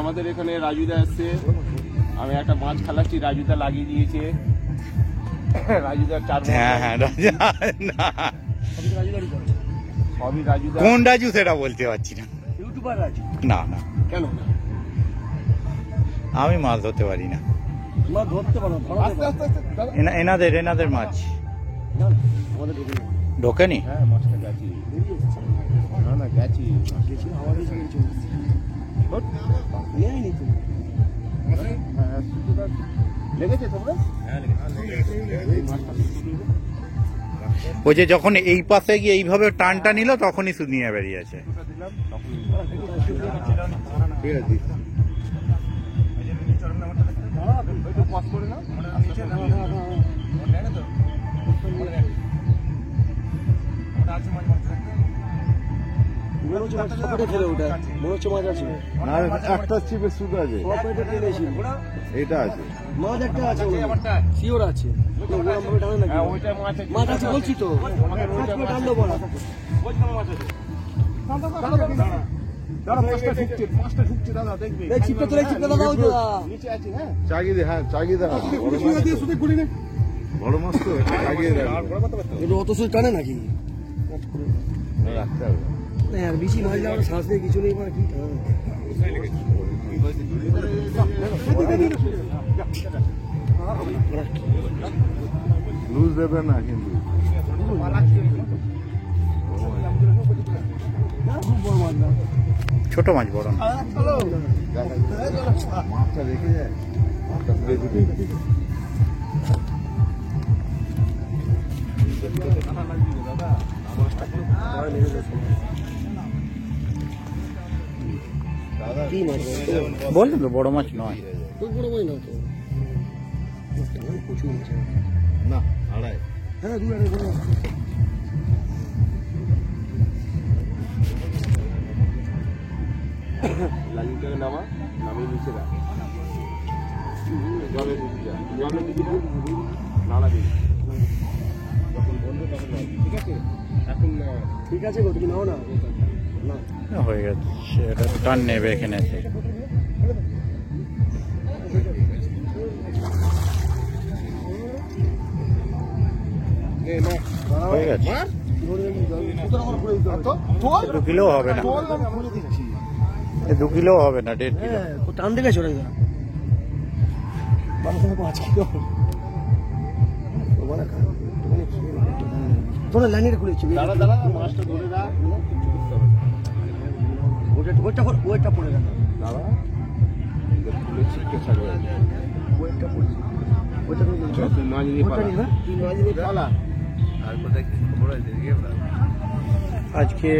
আমাদের এখানে রাজুদা এসছে, আমি একটা মাছ খালাচ্ছি, রাজুদা লাগিয়ে দিয়েছে। রাজুদা 4 সবই রাজুদা। কোন রাজু সেটা বলতে পারছি না। ইউটিউবার রাজু? না না, কেন না? আমি মাছ ধরতে পারি না। মাছ ধরতে পারো? আস্তে আস্তে আস্তে দাদা। এনাদের মাছ না আমাদের ঢুকে ঢোকেনি। হ্যাঁ মাছটা গেছি। না না গেছি। আমাদের নেয়নি তো। হ্যাঁ সুতোটা লেগেছে তোমরা? হ্যাঁ লেগেছে। ওই যে যখন এই পাশে গিয়ে এইভাবে টানটা নিল তখনই শুধু নিয়ে বেরিয়েছে। একটা ছিপে সুদ আছে, এটা আছে, মাছ একটা আছে, শিওর আছে। মাছ আছে বলছি তো, টানলো বলা। চাগিদে, হ্যাঁ চাগিদে, বড় মাছ তো চাগিয়ে অত সুদ টানে নাকি? রাখতে হবে। আর বেশি মাছ যাওয়ার শ্বাস নেই, কিছু নেই, কি লুজ দেবে না কিন্তু। ছোট মাছ বড় না। মাছটা রেখে যায়, মাছটা তুলে দিতে। বললেন তো বড় মাছ নয়। বড় মাছ না তো, প্রচুর মাছ। না আড়াই। হ্যাঁ 2 বড়। লালিটাকে নামা, নামিয়ে নিচে রাখ। জলে ঢুকে যা, জলে ঢুকে নাড়া দিবি। যখন বন্ধ তখন নাড়বি, ঠিক আছে? এখন ঠিক আছে গো, তুমি নাও না। হয়ে গেছে, এটা টান নেবে এখানে এসে। হয়ে গেছে, 2 কিলো হবে না, 2 কিলো হবে না, 1.5 কিলো। টান দেখে চলে যা 5 কিলো। তোরা লাইনের খুলেছি, দাঁড়া দাঁড়া, মাছটা ধরে রাখ। ওইটা পড়ে গেল। দাঁড়া, খুলে ছিটকে ছাড়বে। ওইটা পড়েছে, ওইটা তুই মাছ নিয়ে পালা। তুই মাছ নিয়ে পালা। আজকে